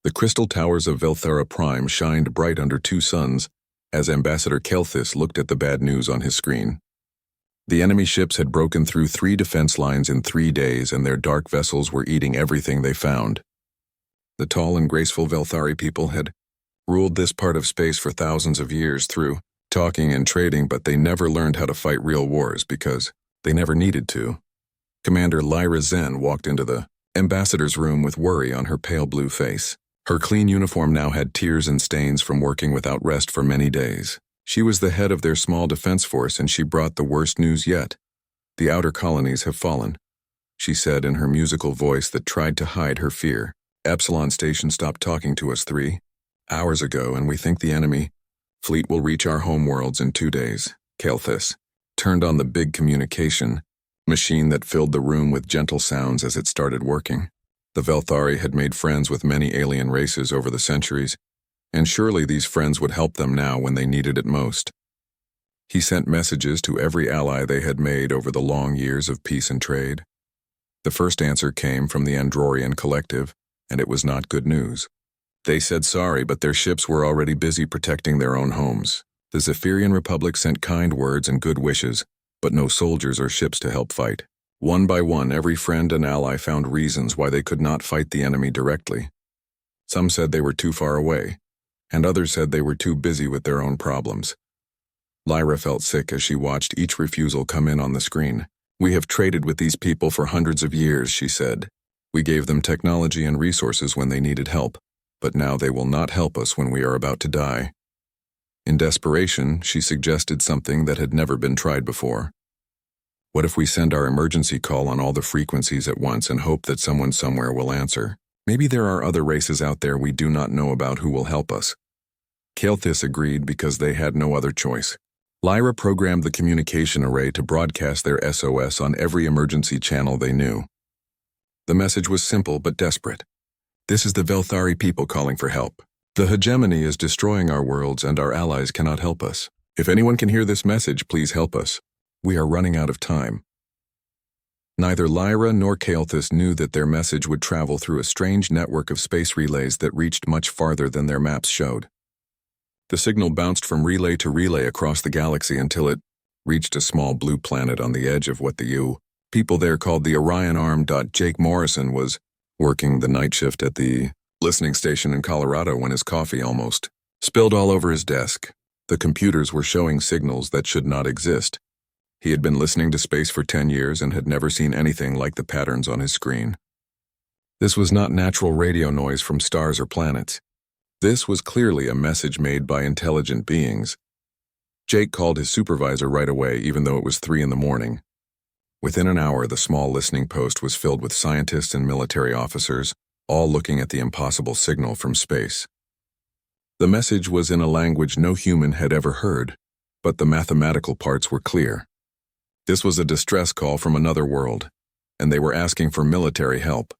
The crystal towers of Velthara Prime shined bright under two suns as Ambassador Kelthis looked at the bad news on his screen. The enemy ships had broken through 3 defense lines in 3 days, and their dark vessels were eating everything they found. The tall and graceful Velthari people had ruled this part of space for thousands of years through talking and trading, but they never learned how to fight real wars because they never needed to. Commander Lyra Zen walked into the ambassador's room with worry on her pale blue face. Her clean uniform now had tears and stains from working without rest for many days. She was the head of their small defense force, and she brought the worst news yet. The outer colonies have fallen, she said in her musical voice that tried to hide her fear. Epsilon Station stopped talking to us 3 hours ago, and we think the enemy fleet will reach our homeworlds in 2 days. Kelthis turned on the big communication machine that filled the room with gentle sounds as it started working. The Velthari had made friends with many alien races over the centuries, and surely these friends would help them now when they needed it most. He sent messages to every ally they had made over the long years of peace and trade. The first answer came from the Androrian Collective, and it was not good news. They said sorry, but their ships were already busy protecting their own homes. The Zephyrian Republic sent kind words and good wishes, but no soldiers or ships to help fight. One by one, every friend and ally found reasons why they could not fight the enemy directly. Some said they were too far away, and others said they were too busy with their own problems. Lyra felt sick as she watched each refusal come in on the screen. "We have traded with these people for hundreds of years," she said. "We gave them technology and resources when they needed help, but now they will not help us when we are about to die." In desperation, she suggested something that had never been tried before. "What if we send our emergency call on all the frequencies at once and hope that someone somewhere will answer? Maybe there are other races out there we do not know about who will help us." Kelthis agreed because they had no other choice. Lyra programmed the communication array to broadcast their SOS on every emergency channel they knew. The message was simple but desperate. "This is the Velthari people calling for help. The hegemony is destroying our worlds and our allies cannot help us. If anyone can hear this message, please help us. We are running out of time." Neither Lyra nor Kelthis knew that their message would travel through a strange network of space relays that reached much farther than their maps showed. The signal bounced from relay to relay across the galaxy until it reached a small blue planet on the edge of what the people there called the Orion Arm. Jake Morrison was working the night shift at the listening station in Colorado when his coffee almost spilled all over his desk. The computers were showing signals that should not exist. He had been listening to space for 10 years and had never seen anything like the patterns on his screen. This was not natural radio noise from stars or planets. This was clearly a message made by intelligent beings. Jake called his supervisor right away, even though it was 3 in the morning. Within an hour, the small listening post was filled with scientists and military officers, all looking at the impossible signal from space. The message was in a language no human had ever heard, but the mathematical parts were clear. This was a distress call from another world, and they were asking for military help.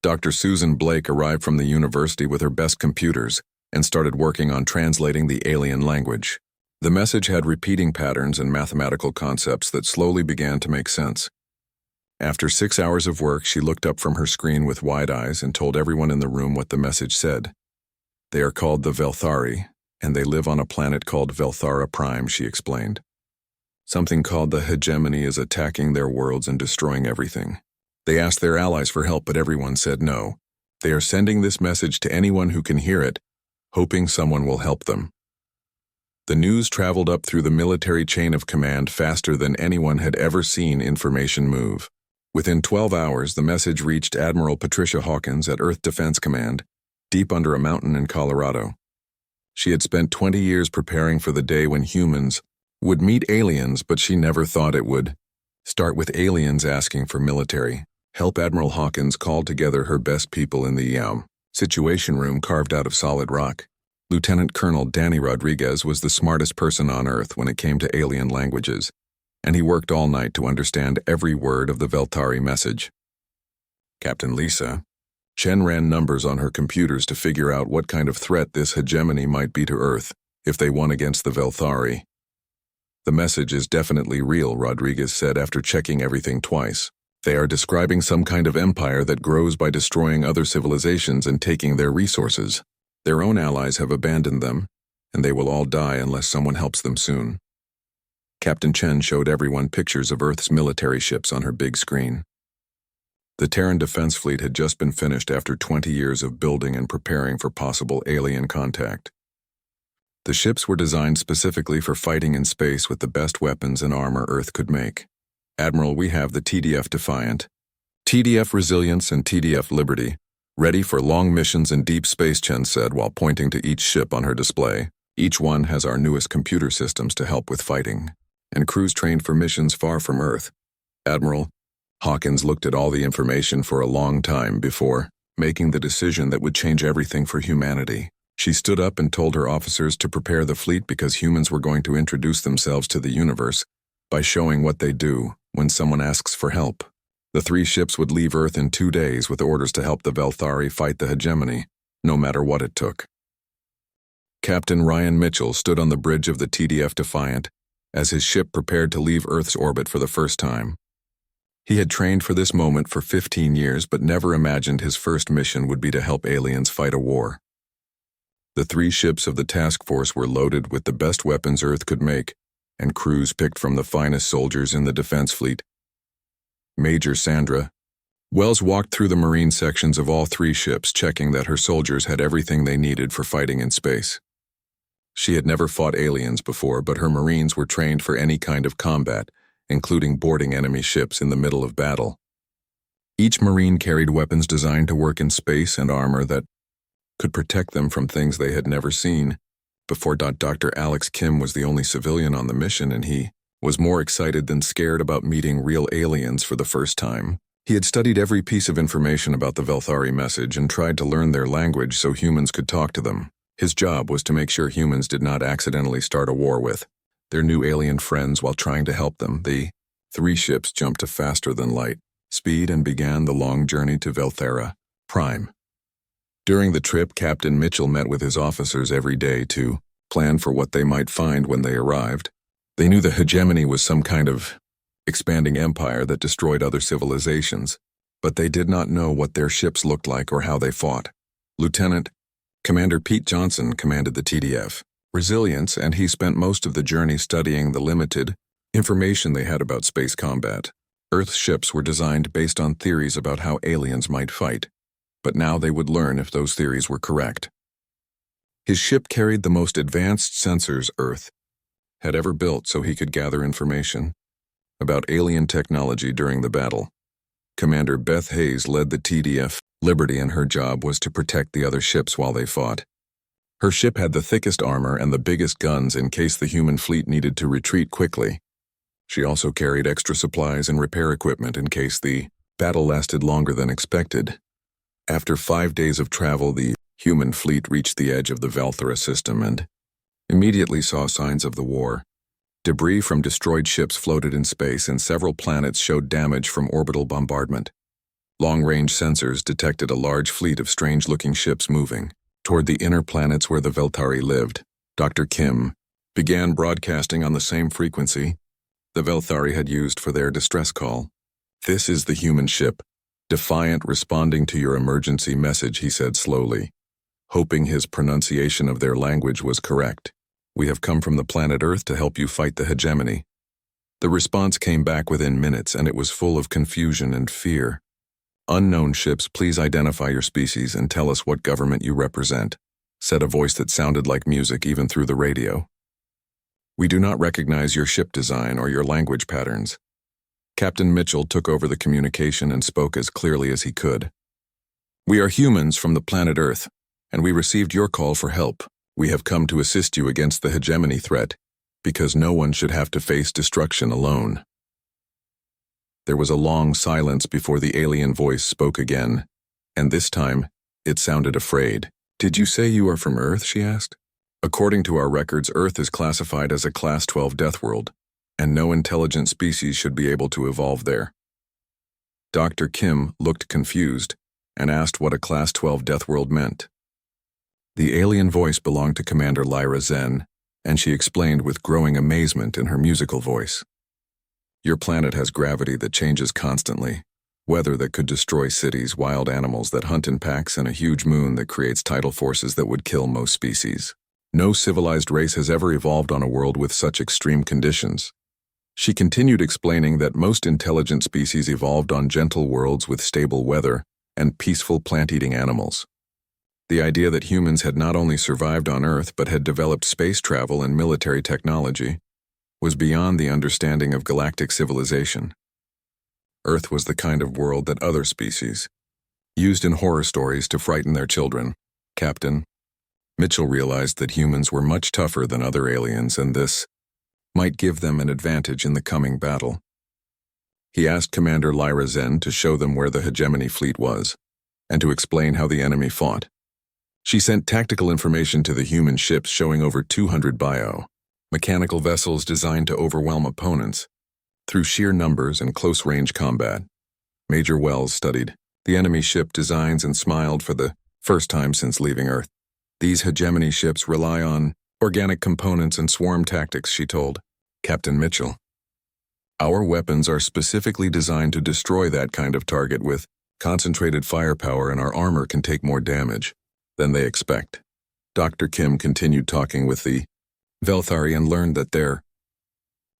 Dr. Susan Blake arrived from the university with her best computers and started working on translating the alien language. The message had repeating patterns and mathematical concepts that slowly began to make sense. After 6 hours of work, she looked up from her screen with wide eyes and told everyone in the room what the message said. "They are called the Velthari, and they live on a planet called Velthara Prime," she explained. "Something called the hegemony is attacking their worlds and destroying everything. They asked their allies for help, but everyone said no. They are sending this message to anyone who can hear it, hoping someone will help them." The news traveled up through the military chain of command faster than anyone had ever seen information move. Within 12 hours, the message reached Admiral Patricia Hawkins at Earth Defense Command, deep under a mountain in Colorado. She had spent 20 years preparing for the day when humans would meet aliens, but she never thought it would start with aliens asking for military help. Admiral Hawkins called together her best people in the situation room carved out of solid rock. Lieutenant Colonel Danny Rodriguez was the smartest person on Earth when it came to alien languages, and he worked all night to understand every word of the Velthari message. Captain Lisa Chen ran numbers on her computers to figure out what kind of threat this hegemony might be to Earth if they won against the Velthari. "The message is definitely real," Rodriguez said after checking everything twice. They are describing some kind of empire that grows by destroying other civilizations and taking their resources. Their own allies have abandoned them, and they will all die unless someone helps them soon. Captain Chen showed everyone pictures of Earth's military ships on her big screen. The Terran Defense Fleet had just been finished after 20 years of building and preparing for possible alien contact. The ships were designed specifically for fighting in space with the best weapons and armor Earth could make. Admiral, we have the TDF Defiant, TDF Resilience, and TDF Liberty, ready for long missions in deep space, Chen said while pointing to each ship on her display. Each one has our newest computer systems to help with fighting, and crews trained for missions far from Earth. Admiral, Hawkins looked at all the information for a long time before making the decision that would change everything for humanity. She stood up and told her officers to prepare the fleet because humans were going to introduce themselves to the universe by showing what they do when someone asks for help. The 3 ships would leave Earth in 2 days with orders to help the Velthari fight the hegemony, no matter what it took. Captain Ryan Mitchell stood on the bridge of the TDF Defiant as his ship prepared to leave Earth's orbit for the first time. He had trained for this moment for 15 years but never imagined his first mission would be to help aliens fight a war. The 3 ships of the task force were loaded with the best weapons Earth could make, and crews picked from the finest soldiers in the defense fleet. Major Sandra Wells walked through the marine sections of all 3 ships, checking that her soldiers had everything they needed for fighting in space. She had never fought aliens before, but her Marines were trained for any kind of combat, including boarding enemy ships in the middle of battle. Each Marine carried weapons designed to work in space and armor that could protect them from things they had never seen. Before Dr. Alex Kim was the only civilian on the mission, and he was more excited than scared about meeting real aliens for the first time. He had studied every piece of information about the Velthari message and tried to learn their language so humans could talk to them. His job was to make sure humans did not accidentally start a war with their new alien friends while trying to help them. The 3 ships jumped to faster than light speed and began the long journey to Velthara Prime. During the trip, Captain Mitchell met with his officers every day to plan for what they might find when they arrived. They knew the hegemony was some kind of expanding empire that destroyed other civilizations, but they did not know what their ships looked like or how they fought. Lieutenant Commander Pete Johnson commanded the TDF Resilience, and he spent most of the journey studying the limited information they had about space combat. Earth's ships were designed based on theories about how aliens might fight, but now they would learn if those theories were correct. His ship carried the most advanced sensors Earth had ever built so he could gather information about alien technology during the battle. Commander Beth Hayes led the TDF Liberty, and her job was to protect the other ships while they fought. Her ship had the thickest armor and the biggest guns in case the human fleet needed to retreat quickly. She also carried extra supplies and repair equipment in case the battle lasted longer than expected. After 5 days of travel, the human fleet reached the edge of the Velthara system and immediately saw signs of the war. Debris from destroyed ships floated in space, and several planets showed damage from orbital bombardment. Long-range sensors detected a large fleet of strange-looking ships moving toward the inner planets where the Velthari lived. Dr. Kim began broadcasting on the same frequency the Velthari had used for their distress call. "This is the human ship, Defiant, responding to your emergency message," he said slowly, hoping his pronunciation of their language was correct. "We have come from the planet Earth to help you fight the hegemony." The response came back within minutes, and it was full of confusion and fear. "Unknown ships, please identify your species and tell us what government you represent," said a voice that sounded like music even through the radio. "We do not recognize your ship design or your language patterns." Captain Mitchell took over the communication and spoke as clearly as he could. "We are humans from the planet Earth, and we received your call for help. We have come to assist you against the hegemony threat, because no one should have to face destruction alone." There was a long silence before the alien voice spoke again, and this time, it sounded afraid. "Did you say you are from Earth?" she asked. "According to our records, Earth is classified as a Class 12 Deathworld, and no intelligent species should be able to evolve there." Dr. Kim looked confused and asked what a Class 12 Deathworld meant. The alien voice belonged to Commander Lyra Zen, and she explained with growing amazement in her musical voice. "Your planet has gravity that changes constantly, weather that could destroy cities, wild animals that hunt in packs, and a huge moon that creates tidal forces that would kill most species. No civilized race has ever evolved on a world with such extreme conditions. She continued explaining that most intelligent species evolved on gentle worlds with stable weather and peaceful plant-eating animals. The idea that humans had not only survived on Earth but had developed space travel and military technology was beyond the understanding of galactic civilization. Earth was the kind of world that other species used in horror stories to frighten their children. Captain Mitchell realized that humans were much tougher than other aliens, and this might give them an advantage in the coming battle. He asked Commander Lyra Zen to show them where the hegemony fleet was, and to explain how the enemy fought. She sent tactical information to the human ships showing over 200 mechanical vessels designed to overwhelm opponents through sheer numbers and close-range combat. Major Wells studied the enemy ship designs and smiled for the first time since leaving Earth. These hegemony ships rely on organic components and swarm tactics, she told Captain Mitchell. Our weapons are specifically designed to destroy that kind of target with concentrated firepower, and our armor can take more damage than they expect. Dr. Kim continued talking with the Velthari and learned that their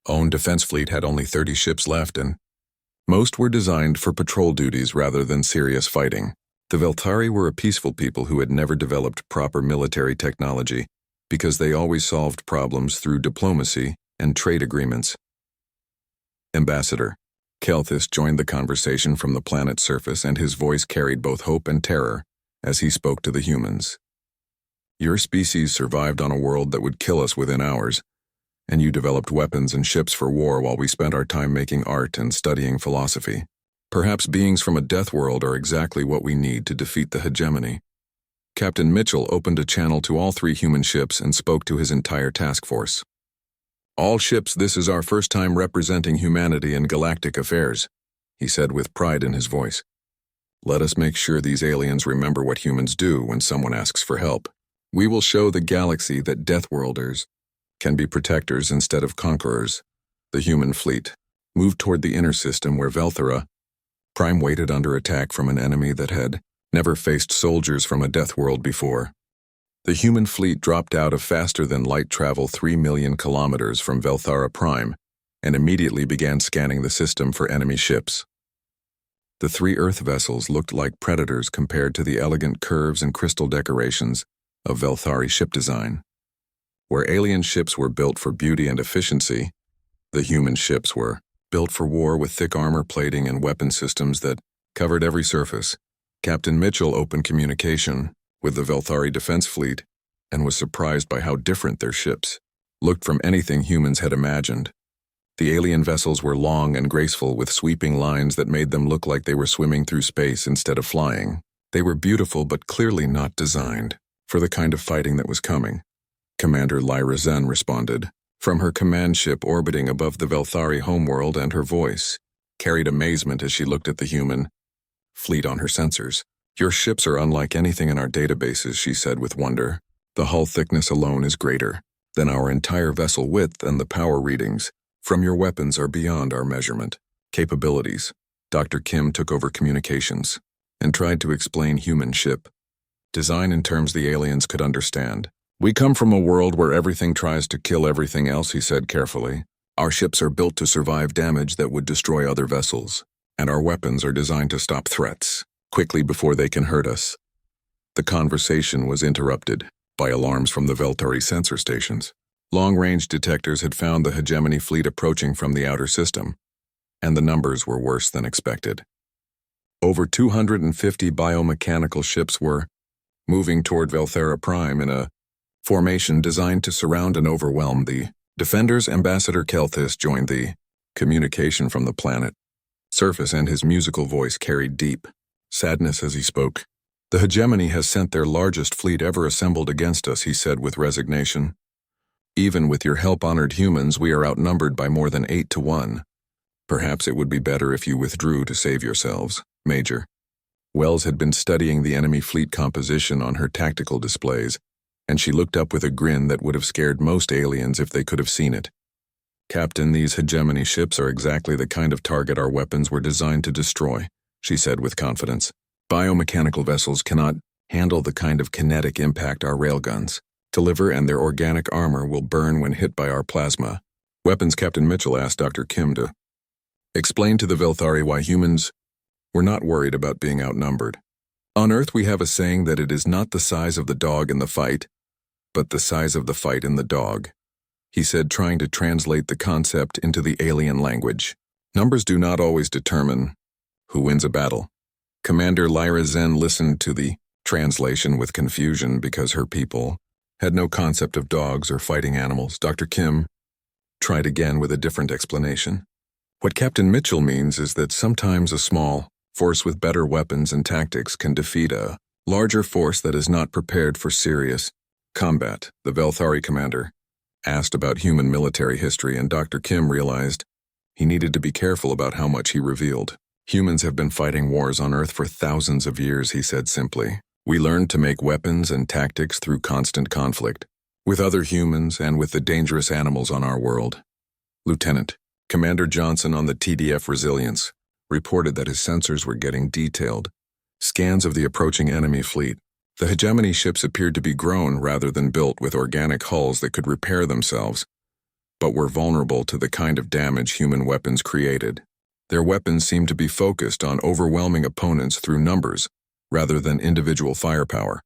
own defense fleet had only 30 ships left, and most were designed for patrol duties rather than serious fighting. The Velthari were a peaceful people who had never developed proper military technology because they always solved problems through diplomacy and trade agreements. Ambassador Kelthis joined the conversation from the planet's surface, and his voice carried both hope and terror as he spoke to the humans. Your species survived on a world that would kill us within hours, and you developed weapons and ships for war while we spent our time making art and studying philosophy. Perhaps beings from a death world are exactly what we need to defeat the hegemony. Captain Mitchell opened a channel to all 3 human ships and spoke to his entire task force. All ships, this is our first time representing humanity in galactic affairs, he said with pride in his voice. Let us make sure these aliens remember what humans do when someone asks for help. We will show the galaxy that deathworlders can be protectors instead of conquerors. The human fleet moved toward the inner system where Velthara Prime waited under attack from an enemy that had never faced soldiers from a death world before. The human fleet dropped out of faster-than-light travel 3 million kilometers from Velthara Prime and immediately began scanning the system for enemy ships. The 3 Earth vessels looked like predators compared to the elegant curves and crystal decorations of Velthari ship design. Where alien ships were built for beauty and efficiency, the human ships were built for war with thick armor plating and weapon systems that covered every surface. Captain Mitchell opened communication with the Velthari defense fleet and was surprised by how different their ships looked from anything humans had imagined. The alien vessels were long and graceful with sweeping lines that made them look like they were swimming through space instead of flying. They were beautiful but clearly not designed for the kind of fighting that was coming. Commander Lyra Zen responded from her command ship orbiting above the Velthari homeworld, and her voice carried amazement as she looked at the human fleet on her sensors. Your ships are unlike anything in our databases, she said with wonder. The hull thickness alone is greater than our entire vessel width, and the power readings from your weapons are beyond our measurement capabilities. Dr. Kim took over communications and tried to explain human ship design in terms the aliens could understand. We come from a world where everything tries to kill everything else, he said carefully. Our ships are built to survive damage that would destroy other vessels, and our weapons are designed to stop threats quickly before they can hurt us. The conversation was interrupted by alarms from the Velthari sensor stations. Long-range detectors had found the hegemony fleet approaching from the outer system, and the numbers were worse than expected. Over 250 biomechanical ships were moving toward Velthara Prime in a formation designed to surround and overwhelm the defenders. Ambassador Kelthis joined the communication from the planet surface, and his musical voice carried deep sadness as he spoke. The hegemony has sent their largest fleet ever assembled against us, he said with resignation. Even with your help, honored humans, we are outnumbered by more than 8 to 1. Perhaps it would be better if you withdrew to save yourselves, Major. Wells had been studying the enemy fleet composition on her tactical displays, and she looked up with a grin that would have scared most aliens if they could have seen it. Captain, these hegemony ships are exactly the kind of target our weapons were designed to destroy. she said with confidence. Biomechanical vessels cannot handle the kind of kinetic impact our railguns deliver, and their organic armor will burn when hit by our plasma. Weapons. Captain Mitchell asked Dr. Kim to explain to the Velthari why humans were not worried about being outnumbered. On Earth we have a saying that it is not the size of the dog in the fight, but the size of the fight in the dog, he said, trying to translate the concept into the alien language. Numbers do not always determine who wins a battle. Commander Lyra Zen listened to the translation with confusion because her people had no concept of dogs or fighting animals. Dr. Kim tried again with a different explanation. What Captain Mitchell means is that sometimes a small force with better weapons and tactics can defeat a larger force that is not prepared for serious combat. The Velthari commander asked about human military history, and Dr. Kim realized he needed to be careful about how much he revealed. Humans have been fighting wars on Earth for thousands of years, he said simply. We learned to make weapons and tactics through constant conflict with other humans and with the dangerous animals on our world. Lieutenant Commander Johnson on the TDF Resilience reported that his sensors were getting detailed scans of the approaching enemy fleet. The hegemony ships appeared to be grown rather than built with organic hulls that could repair themselves, but were vulnerable to the kind of damage human weapons created. Their weapons seemed to be focused on overwhelming opponents through numbers rather than individual firepower.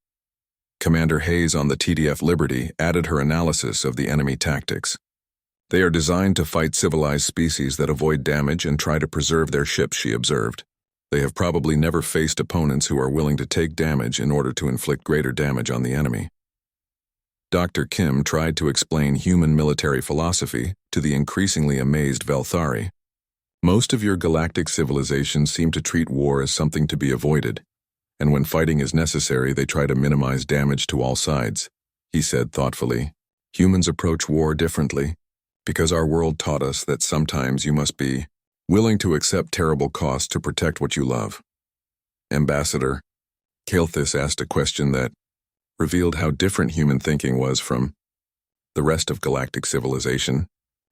Commander Hayes on the TDF Liberty added her analysis of the enemy tactics. They are designed to fight civilized species that avoid damage and try to preserve their ships, she observed. They have probably never faced opponents who are willing to take damage in order to inflict greater damage on the enemy. Dr. Kim tried to explain human military philosophy to the increasingly amazed Velthari. Most of your galactic civilizations seem to treat war as something to be avoided, and when fighting is necessary they try to minimize damage to all sides, he said thoughtfully. Humans approach war differently, because our world taught us that sometimes you must be willing to accept terrible costs to protect what you love. Ambassador Kalthis asked a question that revealed how different human thinking was from the rest of galactic civilization.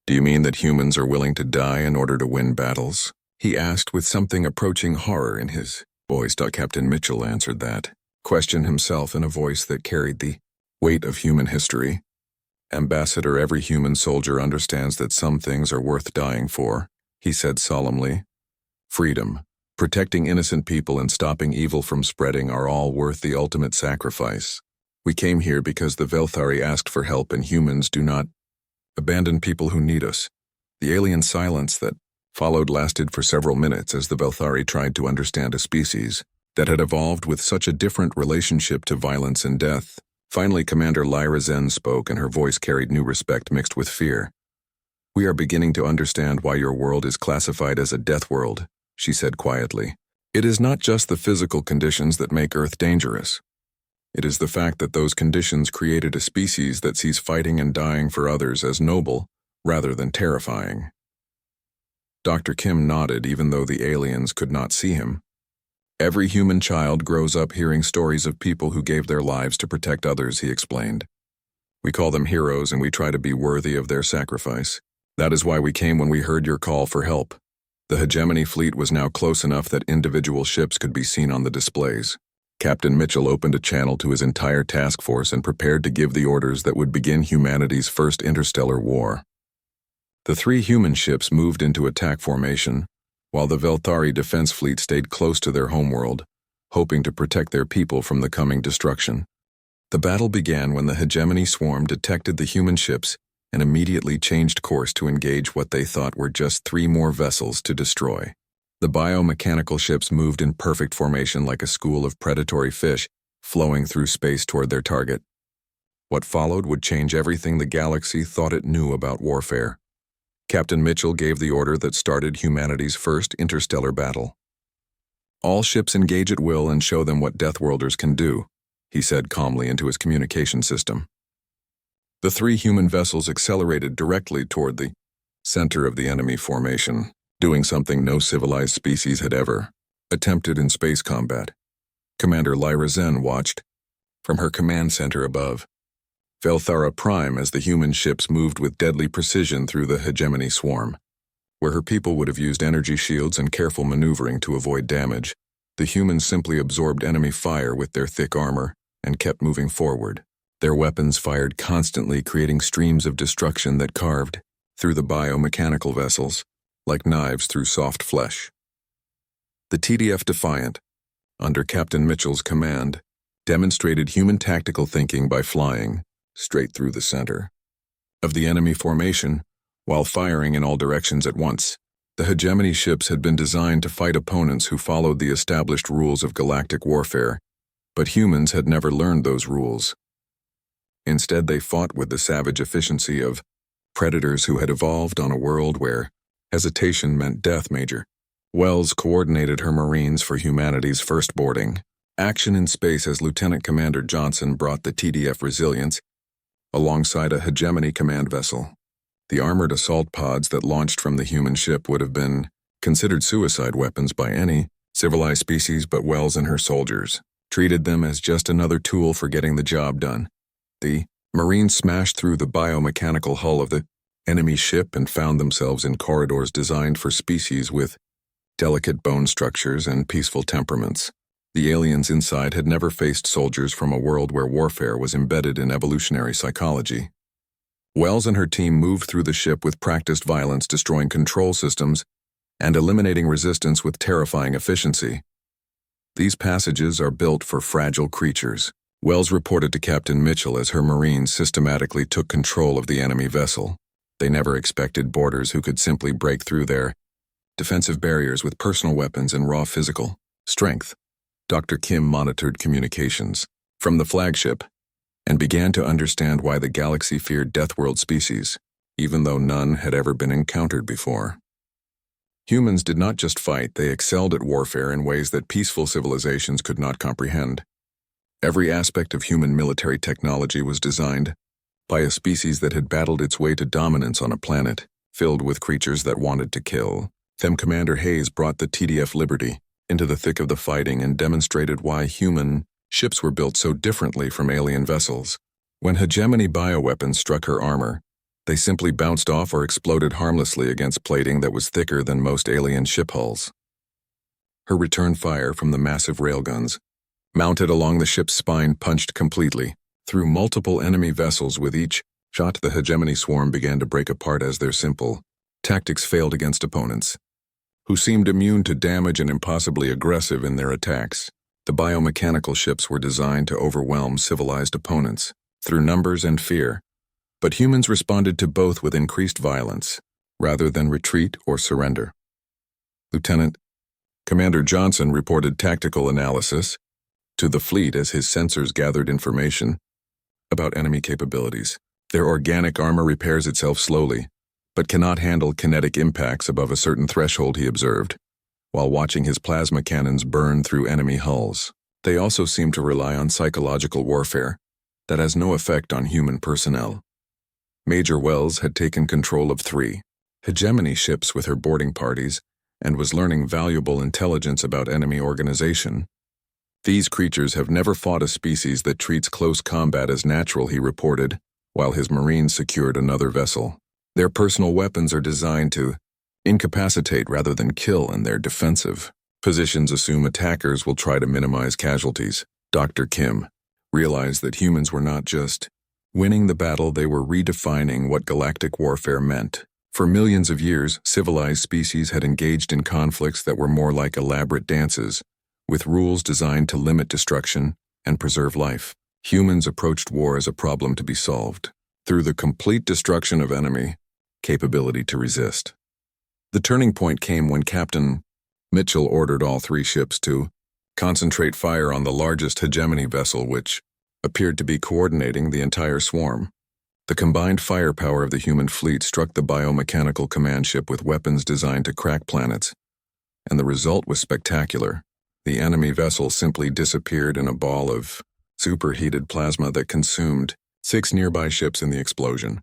Do you mean that humans are willing to die in order to win battles? He asked with something approaching horror in his voice. Captain Mitchell answered that question himself in a voice that carried the weight of human history. Ambassador, every human soldier understands that some things are worth dying for, he said solemnly. Freedom, protecting innocent people and stopping evil from spreading are all worth the ultimate sacrifice. We came here because the Velthari asked for help, and humans do not abandon people who need us. The alien silence that followed lasted for several minutes as the Velthari tried to understand a species that had evolved with such a different relationship to violence and death. Finally, Commander Lyra Zen spoke, and her voice carried new respect mixed with fear. We are beginning to understand why your world is classified as a death world, she said quietly. It is not just the physical conditions that make Earth dangerous. It is the fact that those conditions created a species that sees fighting and dying for others as noble rather than terrifying. Dr. Kim nodded, even though the aliens could not see him. Every human child grows up hearing stories of people who gave their lives to protect others, he explained. We call them heroes, and we try to be worthy of their sacrifice. That is why we came when we heard your call for help. The hegemony fleet was now close enough that individual ships could be seen on the displays. Captain Mitchell opened a channel to his entire task force and prepared to give the orders that would begin humanity's first interstellar war. The 3 human ships moved into attack formation, while the Velthari defense fleet stayed close to their homeworld, hoping to protect their people from the coming destruction. The battle began when the hegemony swarm detected the human ships and immediately changed course to engage what they thought were just 3 more vessels to destroy. The biomechanical ships moved in perfect formation like a school of predatory fish flowing through space toward their target. What followed would change everything the galaxy thought it knew about warfare. Captain Mitchell gave the order that started humanity's first interstellar battle. All ships engage at will and show them what Deathworlders can do, he said calmly into his communication system. The 3 human vessels accelerated directly toward the center of the enemy formation, doing something no civilized species had ever attempted in space combat. Commander Lyra Zen watched from her command center above Velthara Prime as the human ships moved with deadly precision through the hegemony swarm. Where her people would have used energy shields and careful maneuvering to avoid damage, the humans simply absorbed enemy fire with their thick armor and kept moving forward. Their weapons fired constantly, creating streams of destruction that carved through the biomechanical vessels, like knives through soft flesh. The TDF Defiant, under Captain Mitchell's command, demonstrated human tactical thinking by flying straight through the center of the enemy formation while firing in all directions at once. The hegemony ships had been designed to fight opponents who followed the established rules of galactic warfare, but humans had never learned those rules. Instead, they fought with the savage efficiency of predators who had evolved on a world where hesitation meant death. Major Wells coordinated her Marines for humanity's first boarding action in space as Lieutenant Commander Johnson brought the TDF Resilience alongside a hegemony command vessel. The armored assault pods that launched from the human ship would have been considered suicide weapons by any civilized species, but Wells and her soldiers treated them as just another tool for getting the job done. The Marines smashed through the biomechanical hull of the enemy ship and found themselves in corridors designed for species with delicate bone structures and peaceful temperaments. The aliens inside had never faced soldiers from a world where warfare was embedded in evolutionary psychology. Wells and her team moved through the ship with practiced violence, destroying control systems and eliminating resistance with terrifying efficiency. These passages are built for fragile creatures. Wells reported to Captain Mitchell as her Marines systematically took control of the enemy vessel. They never expected boarders who could simply break through their defensive barriers with personal weapons and raw physical strength. Dr. Kim monitored communications from the flagship and began to understand why the galaxy feared Deathworld species, even though none had ever been encountered before. Humans did not just fight, they excelled at warfare in ways that peaceful civilizations could not comprehend. Every aspect of human military technology was designed by a species that had battled its way to dominance on a planet filled with creatures that wanted to kill. Them Commander Hayes brought the TDF Liberty into the thick of the fighting and demonstrated why human ships were built so differently from alien vessels. When hegemony bioweapons struck her armor, they simply bounced off or exploded harmlessly against plating that was thicker than most alien ship hulls. Her return fire from the massive railguns, mounted along the ship's spine, punched completely through multiple enemy vessels. With each shot, the hegemony swarm began to break apart as their simple tactics failed against opponents who seemed immune to damage and impossibly aggressive in their attacks. The biomechanical ships were designed to overwhelm civilized opponents through numbers and fear, but humans responded to both with increased violence, rather than retreat or surrender. Lieutenant Commander Johnson reported tactical analysis to the fleet as his sensors gathered information about enemy capabilities. Their organic armor repairs itself slowly, but cannot handle kinetic impacts above a certain threshold, he observed, while watching his plasma cannons burn through enemy hulls. They also seem to rely on psychological warfare that has no effect on human personnel. Major Wells had taken control of 3 hegemony ships with her boarding parties and was learning valuable intelligence about enemy organization. These creatures have never fought a species that treats close combat as natural, he reported, while his Marines secured another vessel. Their personal weapons are designed to incapacitate rather than kill, and their defensive positions assume attackers will try to minimize casualties. Dr. Kim realized that humans were not just winning the battle, they were redefining what galactic warfare meant. For millions of years, civilized species had engaged in conflicts that were more like elaborate dances, with rules designed to limit destruction and preserve life. Humans approached war as a problem to be solved through the complete destruction of enemy capability to resist. The turning point came when Captain Mitchell ordered all 3 ships to concentrate fire on the largest hegemony vessel, which appeared to be coordinating the entire swarm. The combined firepower of the human fleet struck the biomechanical command ship with weapons designed to crack planets, and the result was spectacular. The enemy vessel simply disappeared in a ball of superheated plasma that consumed 6 nearby ships in the explosion.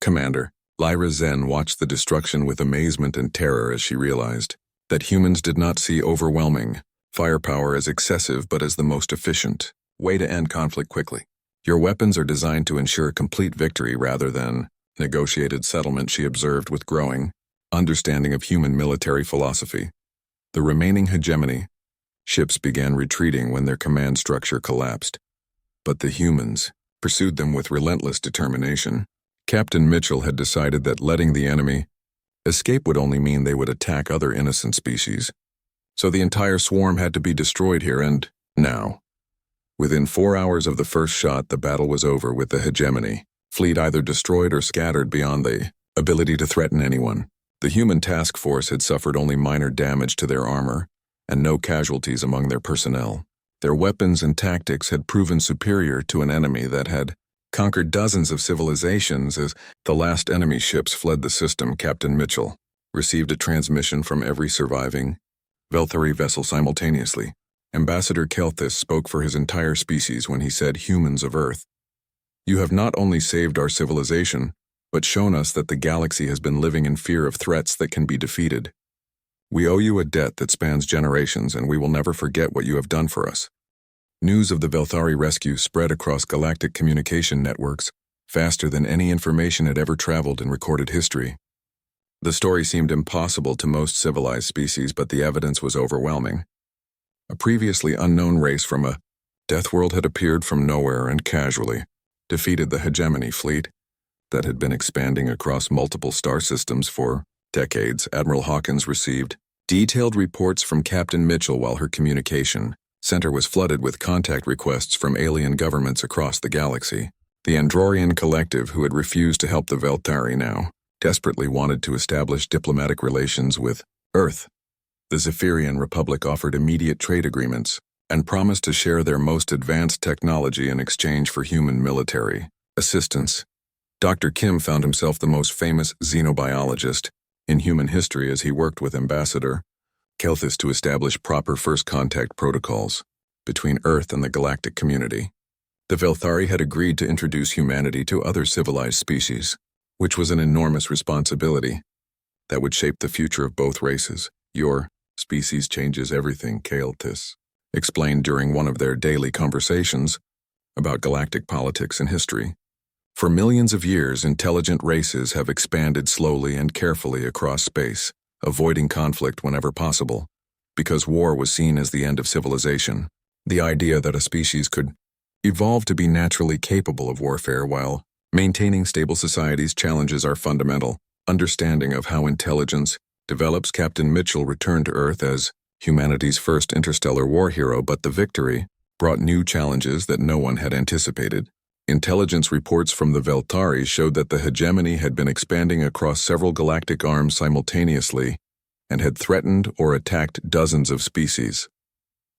Commander Lyra Zen watched the destruction with amazement and terror as she realized that humans did not see overwhelming firepower as excessive but as the most efficient way to end conflict quickly. Your weapons are designed to ensure complete victory rather than negotiated settlement, she observed with growing understanding of human military philosophy. The remaining hegemony ships began retreating when their command structure collapsed. But the humans pursued them with relentless determination. Captain Mitchell had decided that letting the enemy escape would only mean they would attack other innocent species. So the entire swarm had to be destroyed here, and now. Within 4 hours of the first shot, the battle was over with the hegemony fleet either destroyed or scattered beyond the ability to threaten anyone. The human task force had suffered only minor damage to their armor, and no casualties among their personnel. Their weapons and tactics had proven superior to an enemy that had conquered dozens of civilizations. As the last enemy ships fled the system, Captain Mitchell received a transmission from every surviving Velthari vessel simultaneously. Ambassador Kelthis spoke for his entire species when he said, "Humans of Earth, you have not only saved our civilization, but shown us that the galaxy has been living in fear of threats that can be defeated. We owe you a debt that spans generations, and we will never forget what you have done for us." News of the Velthari rescue spread across galactic communication networks faster than any information had ever traveled in recorded history. The story seemed impossible to most civilized species, but the evidence was overwhelming. A previously unknown race from a deathworld had appeared from nowhere and casually defeated the hegemony fleet that had been expanding across multiple star systems for decades. Admiral Hawkins received detailed reports from Captain Mitchell while her communication center was flooded with contact requests from alien governments across the galaxy. The Androrian collective, who had refused to help the Velthari, now desperately wanted to establish diplomatic relations with Earth. The Zephyrian Republic offered immediate trade agreements and promised to share their most advanced technology in exchange for human military assistance. Dr. Kim found himself the most famous xenobiologist in human history as he worked with Ambassador Kelthis to establish proper first contact protocols between Earth and the galactic community. The Velthari had agreed to introduce humanity to other civilized species, which was an enormous responsibility that would shape the future of both races. "Your species changes everything," Kelthis explained during one of their daily conversations about galactic politics and history. "For millions of years, intelligent races have expanded slowly and carefully across space, avoiding conflict whenever possible, because war was seen as the end of civilization. The idea that a species could evolve to be naturally capable of warfare while maintaining stable societies challenges our fundamental understanding of how intelligence develops." Captain Mitchell returned to Earth as humanity's first interstellar war hero, but the victory brought new challenges that no one had anticipated. Intelligence reports from the Velthari showed that the hegemony had been expanding across several galactic arms simultaneously and had threatened or attacked dozens of species.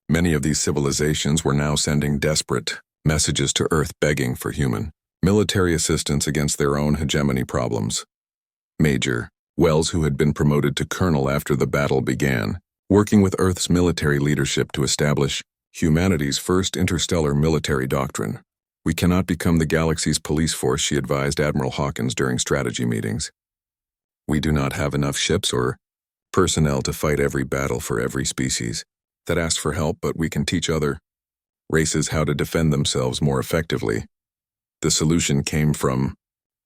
Many of these civilizations were now sending desperate messages to Earth begging for human military assistance against their own hegemony problems. Major Wells, who had been promoted to colonel after the battle began, working with Earth's military leadership to establish humanity's first interstellar military doctrine. "We cannot become the galaxy's police force," she advised Admiral Hawkins during strategy meetings. "We do not have enough ships or personnel to fight every battle for every species that asks for help, but we can teach other races how to defend themselves more effectively." The solution came from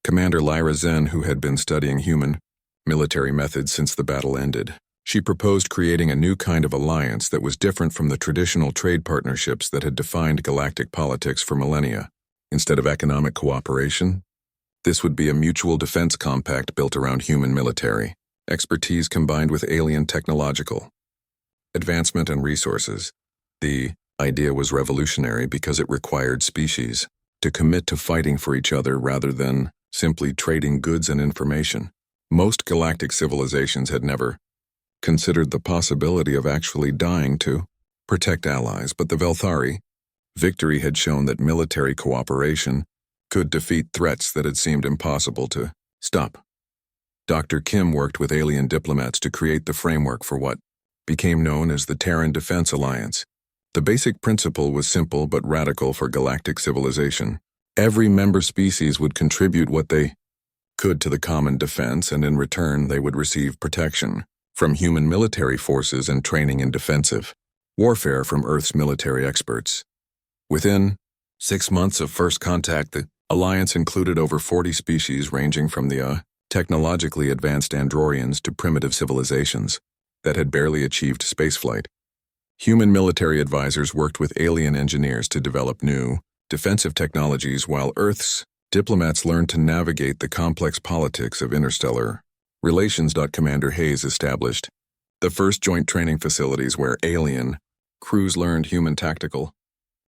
Commander Lyra Zen, who had been studying human military methods since the battle ended. She proposed creating a new kind of alliance that was different from the traditional trade partnerships that had defined galactic politics for millennia. Instead of economic cooperation, this would be a mutual defense compact built around human military expertise combined with alien technological advancement and resources. The idea was revolutionary because it required species to commit to fighting for each other rather than simply trading goods and information. Most galactic civilizations had never considered the possibility of actually dying to protect allies, but the Velthari victory had shown that military cooperation could defeat threats that had seemed impossible to stop. Dr. Kim worked with alien diplomats to create the framework for what became known as the Terran Defense Alliance. The basic principle was simple but radical for galactic civilization. Every member species would contribute what they could to the common defense, and in return they would receive protection from human military forces and training in defensive warfare from Earth's military experts. Within 6 months of first contact, the alliance included over 40 species ranging from the technologically advanced Androrians to primitive civilizations that had barely achieved spaceflight. Human military advisors worked with alien engineers to develop new, defensive technologies while Earth's diplomats learned to navigate the complex politics of interstellar relations. Commander Hayes established the first joint training facilities where alien crews learned human tactical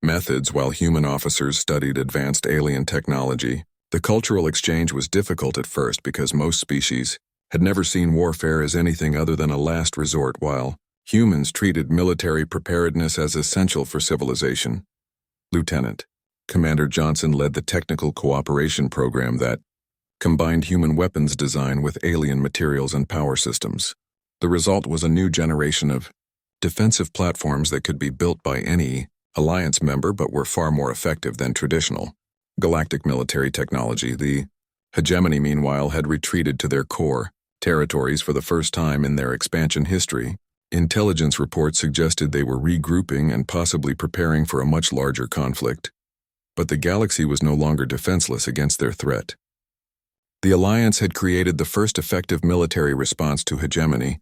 methods while human officers studied advanced alien technology. The cultural exchange was difficult at first because most species had never seen warfare as anything other than a last resort, while humans treated military preparedness as essential for civilization. Lieutenant Commander Johnson led the technical cooperation program that combined human weapons design with alien materials and power systems. The result was a new generation of defensive platforms that could be built by any alliance member but were far more effective than traditional galactic military technology. The hegemony, meanwhile, had retreated to their core territories for the first time in their expansion history. Intelligence reports suggested they were regrouping and possibly preparing for a much larger conflict. But the galaxy was no longer defenseless against their threat. The Alliance had created the first effective military response to hegemony,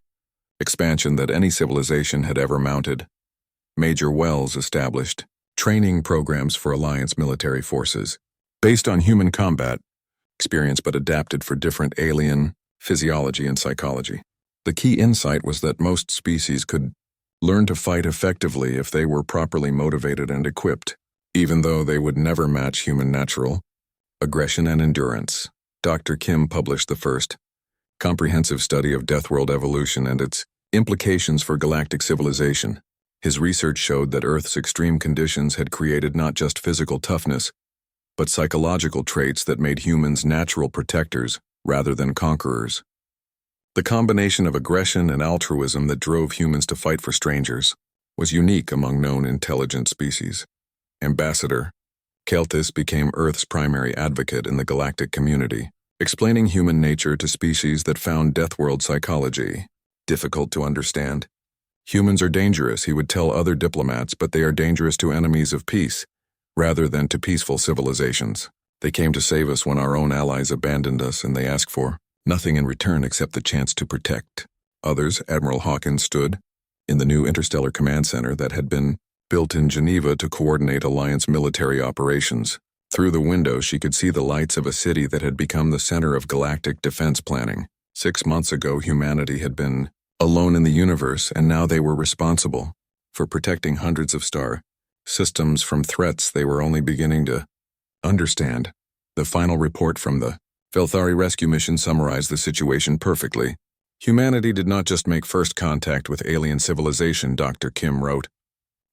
expansion that any civilization had ever mounted. Major Wells established training programs for Alliance military forces, based on human combat experience but adapted for different alien physiology and psychology. The key insight was that most species could learn to fight effectively if they were properly motivated and equipped, even though they would never match human natural aggression and endurance. Dr. Kim published the first comprehensive study of Deathworld evolution and its implications for galactic civilization. His research showed that Earth's extreme conditions had created not just physical toughness, but psychological traits that made humans natural protectors rather than conquerors. The combination of aggression and altruism that drove humans to fight for strangers was unique among known intelligent species. Ambassador Kelthis became Earth's primary advocate in the galactic community, explaining human nature to species that found Deathworld psychology difficult to understand. Humans are dangerous, he would tell other diplomats, but they are dangerous to enemies of peace, rather than to peaceful civilizations. They came to save us when our own allies abandoned us, and they ask for nothing in return except the chance to protect. Others, Admiral Hawkins, stood in the new interstellar command center that had been built in Geneva to coordinate Alliance military operations. Through the window, she could see the lights of a city that had become the center of galactic defense planning. 6 months ago, humanity had been alone in the universe, and now they were responsible for protecting hundreds of star systems from threats they were only beginning to understand. The final report from the Felthari rescue mission summarized the situation perfectly. Humanity did not just make first contact with alien civilization, Dr. Kim wrote.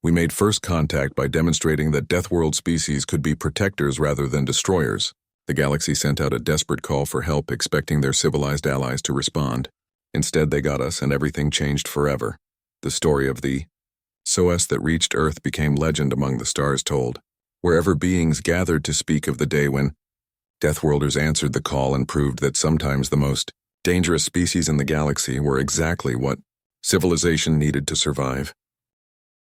We made first contact by demonstrating that Deathworld species could be protectors rather than destroyers. The galaxy sent out a desperate call for help, expecting their civilized allies to respond. Instead, they got us, and everything changed forever. The story of the SOS that reached Earth became legend among the stars told, wherever beings gathered to speak of the day when Deathworlders answered the call and proved that sometimes the most dangerous species in the galaxy were exactly what civilization needed to survive.